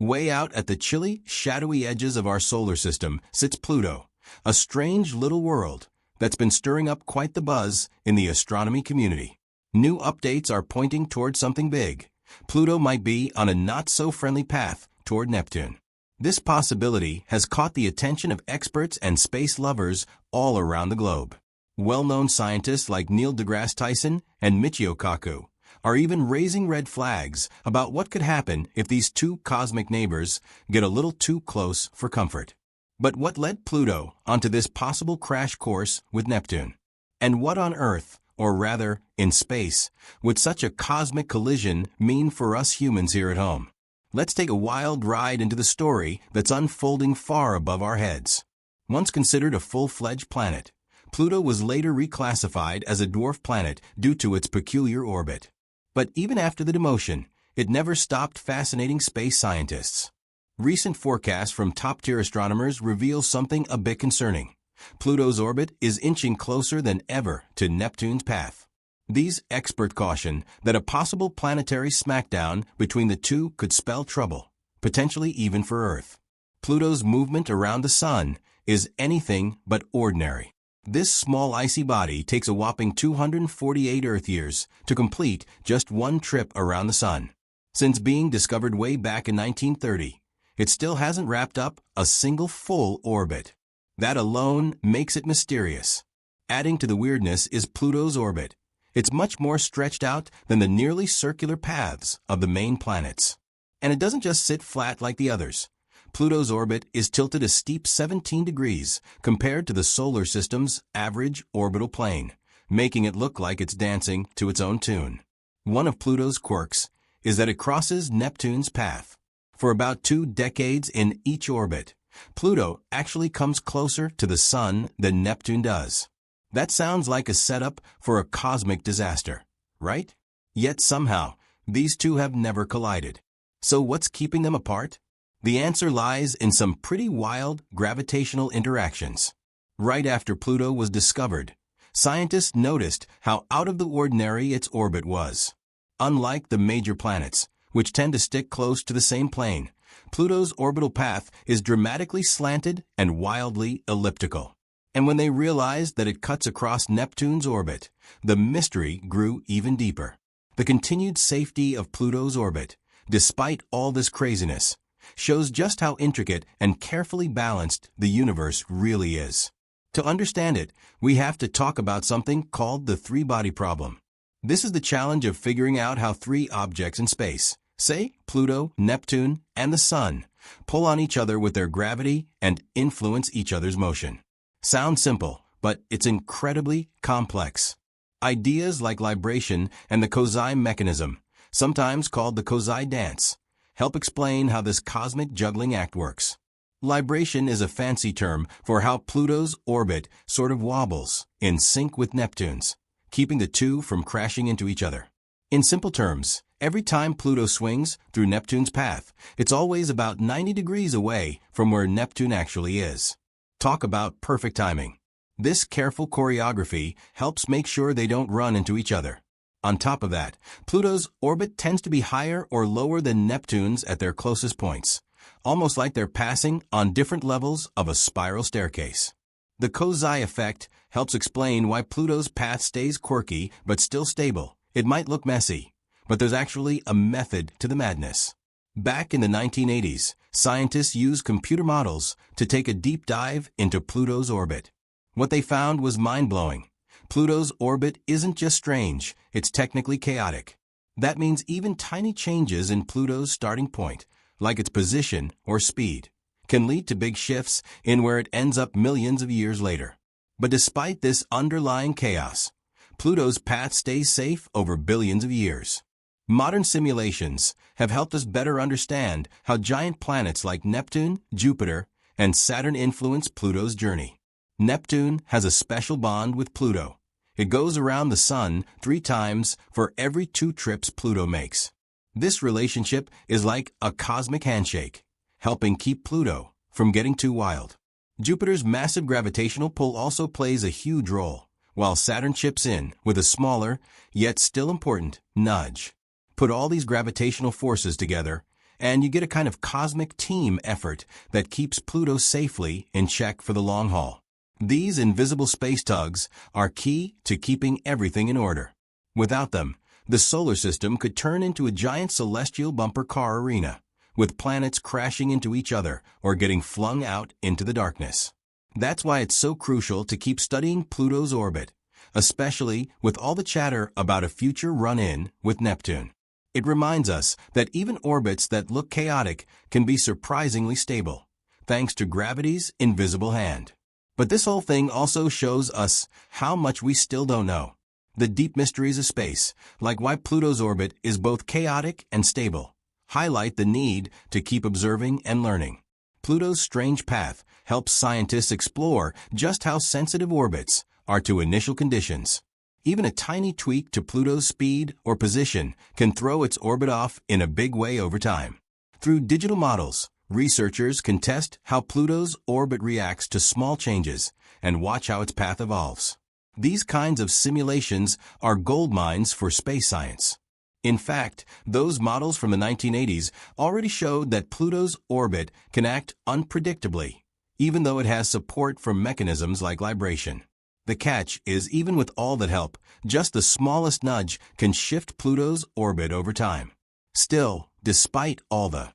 Way out at the chilly, shadowy edges of our solar system sits Pluto, a strange little world that's been stirring up quite the buzz in the astronomy community. New updates are pointing toward something big. Pluto might be on a not-so-friendly path toward Neptune. This possibility has caught the attention of experts and space lovers all around the globe. Well-known scientists like Neil deGrasse Tyson and Michio Kaku are even raising red flags about what could happen if these two cosmic neighbors get a little too close for comfort. But what led Pluto onto this possible crash course with Neptune? And what on Earth, or rather in space, would such a cosmic collision mean for us humans here at home? Let's take a wild ride into the story that's unfolding far above our heads. Once considered a full-fledged planet, Pluto was later reclassified as a dwarf planet due to its peculiar orbit. But even after the demotion, it never stopped fascinating space scientists. Recent forecasts from top-tier astronomers reveal something a bit concerning. Pluto's orbit is inching closer than ever to Neptune's path. These experts caution that a possible planetary smackdown between the two could spell trouble, potentially even for Earth. Pluto's movement around the Sun is anything but ordinary. This small icy body takes a whopping 248 Earth years to complete just one trip around the Sun. Since being discovered way back in 1930, it still hasn't wrapped up a single full orbit. That alone makes it mysterious. Adding to the weirdness is Pluto's orbit. It's much more stretched out than the nearly circular paths of the main planets. And it doesn't just sit flat like the others. Pluto's orbit is tilted a steep 17 degrees compared to the solar system's average orbital plane, making it look like it's dancing to its own tune. One of Pluto's quirks is that it crosses Neptune's path. For about 2 decades in each orbit, Pluto actually comes closer to the Sun than Neptune does. That sounds like a setup for a cosmic disaster, right? Yet somehow, these two have never collided. So what's keeping them apart? The answer lies in some pretty wild gravitational interactions. Right after Pluto was discovered, scientists noticed how out of the ordinary its orbit was. Unlike the major planets, which tend to stick close to the same plane, Pluto's orbital path is dramatically slanted and wildly elliptical. And when they realized that it cuts across Neptune's orbit, the mystery grew even deeper. The continued safety of Pluto's orbit, despite all this craziness, shows just how intricate and carefully balanced the universe really is. To understand it, we have to talk about something called the three-body problem. This is the challenge of figuring out how 3 objects in space, say Pluto, Neptune, and the Sun, pull on each other with their gravity and influence each other's motion. Sounds simple, but it's incredibly complex. Ideas like libration and the Kozai mechanism, sometimes called the Kozai dance, help explain how this cosmic juggling act works. Libration is a fancy term for how Pluto's orbit sort of wobbles in sync with Neptune's, keeping the two from crashing into each other. In simple terms, every time Pluto swings through Neptune's path, it's always about 90 degrees away from where Neptune actually is. Talk about perfect timing. This careful choreography helps make sure they don't run into each other. On top of that, Pluto's orbit tends to be higher or lower than Neptune's at their closest points, almost like they're passing on different levels of a spiral staircase. The Kozai effect helps explain why Pluto's path stays quirky but still stable. It might look messy, but there's actually a method to the madness. Back in the 1980s, scientists used computer models to take a deep dive into Pluto's orbit. What they found was mind-blowing. Pluto's orbit isn't just strange, it's technically chaotic. That means even tiny changes in Pluto's starting point, like its position or speed, can lead to big shifts in where it ends up millions of years later. But despite this underlying chaos, Pluto's path stays safe over billions of years. Modern simulations have helped us better understand how giant planets like Neptune, Jupiter, and Saturn influence Pluto's journey. Neptune has a special bond with Pluto. It goes around the Sun 3 times for every 2 trips Pluto makes. This relationship is like a cosmic handshake, helping keep Pluto from getting too wild. Jupiter's massive gravitational pull also plays a huge role, while Saturn chips in with a smaller, yet still important, nudge. Put all these gravitational forces together, and you get a kind of cosmic team effort that keeps Pluto safely in check for the long haul. These invisible space tugs are key to keeping everything in order. Without them, the solar system could turn into a giant celestial bumper car arena, with planets crashing into each other or getting flung out into the darkness. That's why it's so crucial to keep studying Pluto's orbit, especially with all the chatter about a future run-in with Neptune. It reminds us that even orbits that look chaotic can be surprisingly stable, thanks to gravity's invisible hand. But this whole thing also shows us how much we still don't know. The deep mysteries of space, like why Pluto's orbit is both chaotic and stable, highlight the need to keep observing and learning. Pluto's strange path helps scientists explore just how sensitive orbits are to initial conditions. Even a tiny tweak to Pluto's speed or position can throw its orbit off in a big way over time. Through digital models, researchers can test how Pluto's orbit reacts to small changes and watch how its path evolves. These kinds of simulations are gold mines for space science. In fact, those models from the 1980s already showed that Pluto's orbit can act unpredictably, even though it has support from mechanisms like libration. The catch is, even with all that help, just the smallest nudge can shift Pluto's orbit over time. Still, despite all the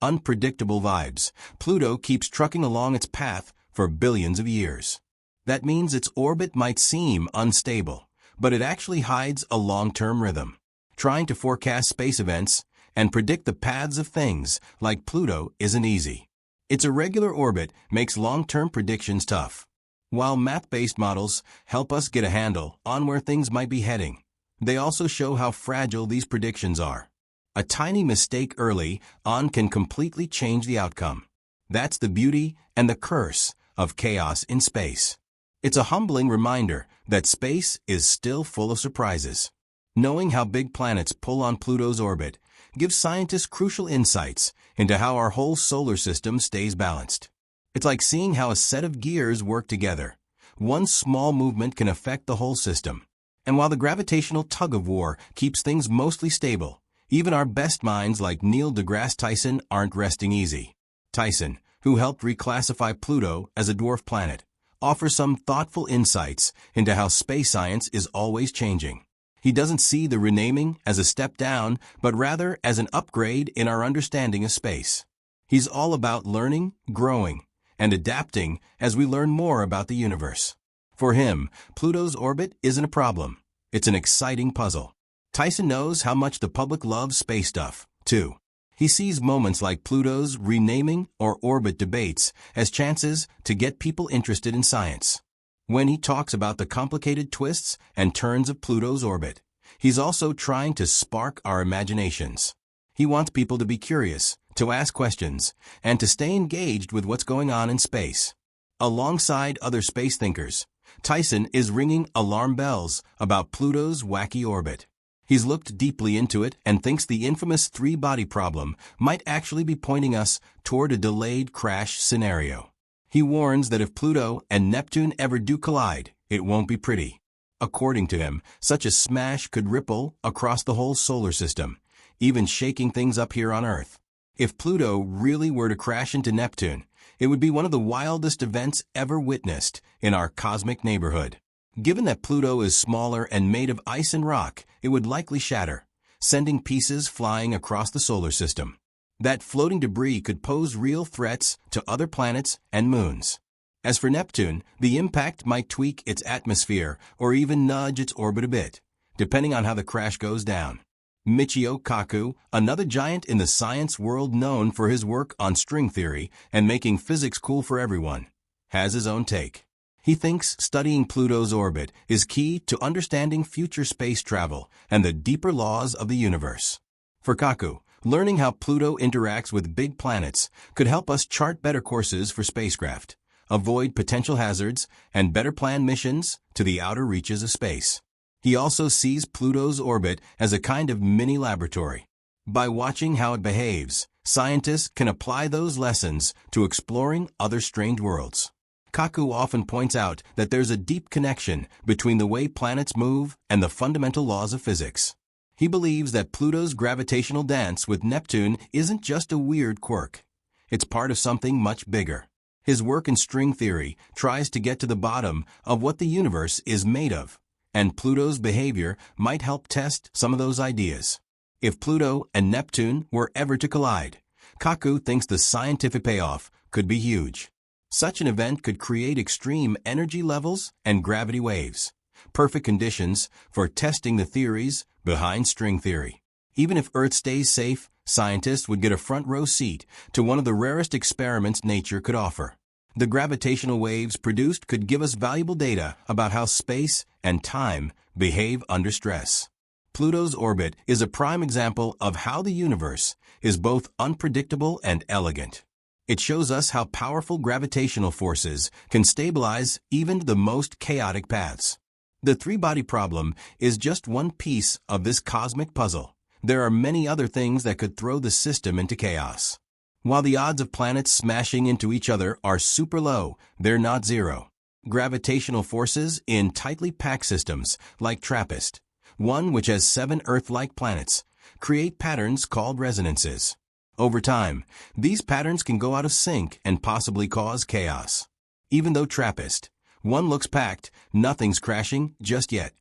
unpredictable vibes, Pluto keeps trucking along its path for billions of years. That means its orbit might seem unstable, but it actually hides a long-term rhythm. Trying to forecast space events and predict the paths of things like Pluto isn't easy. Its irregular orbit makes long-term predictions tough. While math-based models help us get a handle on where things might be heading, they also show how fragile these predictions are. A tiny mistake early on can completely change the outcome. That's the beauty and the curse of chaos in space. It's a humbling reminder that space is still full of surprises. Knowing how big planets pull on Pluto's orbit gives scientists crucial insights into how our whole solar system stays balanced. It's like seeing how a set of gears work together. One small movement can affect the whole system. And while the gravitational tug-of-war keeps things mostly stable, even our best minds like Neil deGrasse Tyson aren't resting easy. Tyson, who helped reclassify Pluto as a dwarf planet, offers some thoughtful insights into how space science is always changing. He doesn't see the renaming as a step down, but rather as an upgrade in our understanding of space. He's all about learning, growing, and adapting as we learn more about the universe. For him, Pluto's orbit isn't a problem. It's an exciting puzzle. Tyson knows how much the public loves space stuff, too. He sees moments like Pluto's renaming or orbit debates as chances to get people interested in science. When he talks about the complicated twists and turns of Pluto's orbit, he's also trying to spark our imaginations. He wants people to be curious, to ask questions, and to stay engaged with what's going on in space. Alongside other space thinkers, Tyson is ringing alarm bells about Pluto's wacky orbit. He's looked deeply into it and thinks the infamous three-body problem might actually be pointing us toward a delayed crash scenario. He warns that if Pluto and Neptune ever do collide, it won't be pretty. According to him, such a smash could ripple across the whole solar system, even shaking things up here on Earth. If Pluto really were to crash into Neptune, it would be one of the wildest events ever witnessed in our cosmic neighborhood. Given that Pluto is smaller and made of ice and rock, it would likely shatter, sending pieces flying across the solar system. That floating debris could pose real threats to other planets and moons. As for Neptune, the impact might tweak its atmosphere or even nudge its orbit a bit, depending on how the crash goes down. Michio Kaku, another giant in the science world known for his work on string theory and making physics cool for everyone, has his own take. He thinks studying Pluto's orbit is key to understanding future space travel and the deeper laws of the universe. For Kaku, learning how Pluto interacts with big planets could help us chart better courses for spacecraft, avoid potential hazards, and better plan missions to the outer reaches of space. He also sees Pluto's orbit as a kind of mini laboratory. By watching how it behaves, scientists can apply those lessons to exploring other strange worlds. Kaku often points out that there's a deep connection between the way planets move and the fundamental laws of physics. He believes that Pluto's gravitational dance with Neptune isn't just a weird quirk. It's part of something much bigger. His work in string theory tries to get to the bottom of what the universe is made of, and Pluto's behavior might help test some of those ideas. If Pluto and Neptune were ever to collide, Kaku thinks the scientific payoff could be huge. Such an event could create extreme energy levels and gravity waves, perfect conditions for testing the theories behind string theory. Even if Earth stays safe, scientists would get a front-row seat to one of the rarest experiments nature could offer. The gravitational waves produced could give us valuable data about how space and time behave under stress. Pluto's orbit is a prime example of how the universe is both unpredictable and elegant. It shows us how powerful gravitational forces can stabilize even the most chaotic paths. The three-body problem is just one piece of this cosmic puzzle. There are many other things that could throw the system into chaos. While the odds of planets smashing into each other are super low, they're not zero. Gravitational forces in tightly packed systems, like TRAPPIST, one which has 7 Earth-like planets, create patterns called resonances. Over time, these patterns can go out of sync and possibly cause chaos. Even though TRAPPIST, one looks packed, nothing's crashing just yet.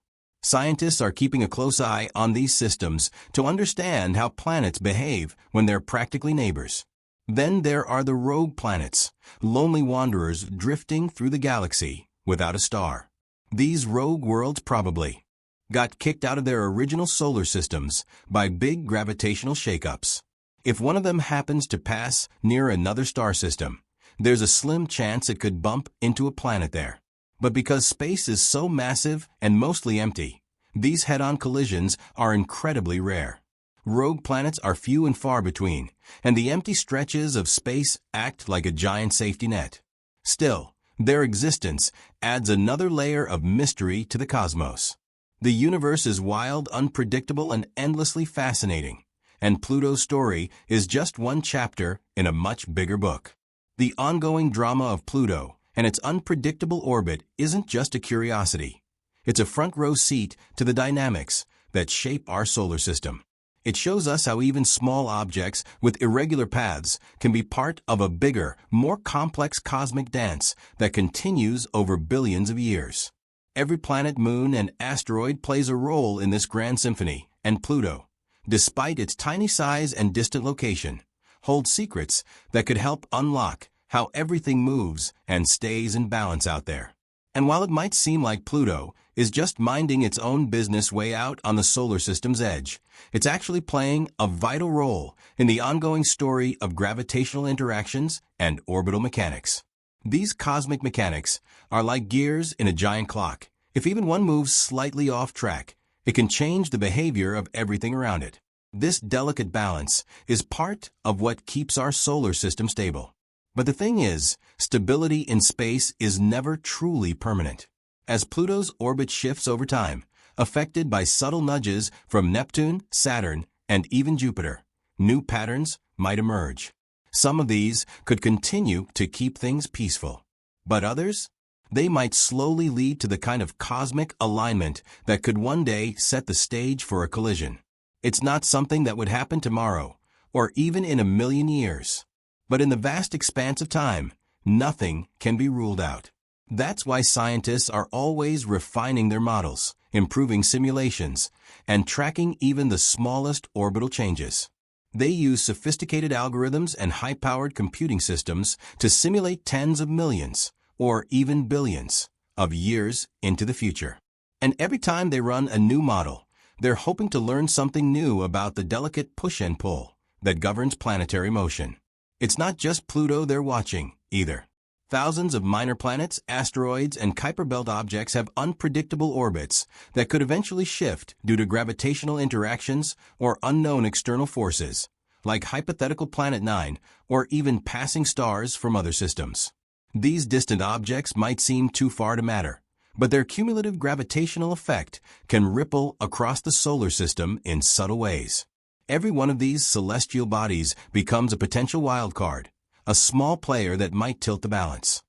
Scientists are keeping a close eye on these systems to understand how planets behave when they're practically neighbors. Then there are the rogue planets, lonely wanderers drifting through the galaxy without a star. These rogue worlds probably got kicked out of their original solar systems by big gravitational shakeups. If one of them happens to pass near another star system, there's a slim chance it could bump into a planet there. But because space is so massive and mostly empty, these head-on collisions are incredibly rare. Rogue planets are few and far between, and the empty stretches of space act like a giant safety net. Still, their existence adds another layer of mystery to the cosmos. The universe is wild, unpredictable, and endlessly fascinating, and Pluto's story is just one chapter in a much bigger book. The ongoing drama of Pluto and its unpredictable orbit isn't just a curiosity. It's a front-row seat to the dynamics that shape our solar system. It shows us how even small objects with irregular paths can be part of a bigger, more complex cosmic dance that continues over billions of years. Every planet, moon, and asteroid plays a role in this grand symphony, and Pluto, despite its tiny size and distant location, holds secrets that could help unlock how everything moves and stays in balance out there. And while it might seem like Pluto is just minding its own business way out on the solar system's edge, it's actually playing a vital role in the ongoing story of gravitational interactions and orbital mechanics. These cosmic mechanics are like gears in a giant clock. If even one moves slightly off track, it can change the behavior of everything around it. This delicate balance is part of what keeps our solar system stable. But the thing is, stability in space is never truly permanent. As Pluto's orbit shifts over time, affected by subtle nudges from Neptune, Saturn, and even Jupiter, new patterns might emerge. Some of these could continue to keep things peaceful. But others? They might slowly lead to the kind of cosmic alignment that could one day set the stage for a collision. It's not something that would happen tomorrow, or even in a million years. But in the vast expanse of time, nothing can be ruled out. That's why scientists are always refining their models, improving simulations, and tracking even the smallest orbital changes. They use sophisticated algorithms and high-powered computing systems to simulate tens of millions, or even billions, of years into the future. And every time they run a new model, they're hoping to learn something new about the delicate push and pull that governs planetary motion. It's not just Pluto they're watching, either. Thousands of minor planets, asteroids, and Kuiper Belt objects have unpredictable orbits that could eventually shift due to gravitational interactions or unknown external forces, like hypothetical Planet 9 or even passing stars from other systems. These distant objects might seem too far to matter, but their cumulative gravitational effect can ripple across the solar system in subtle ways. Every one of these celestial bodies becomes a potential wild card, a small player that might tilt the balance.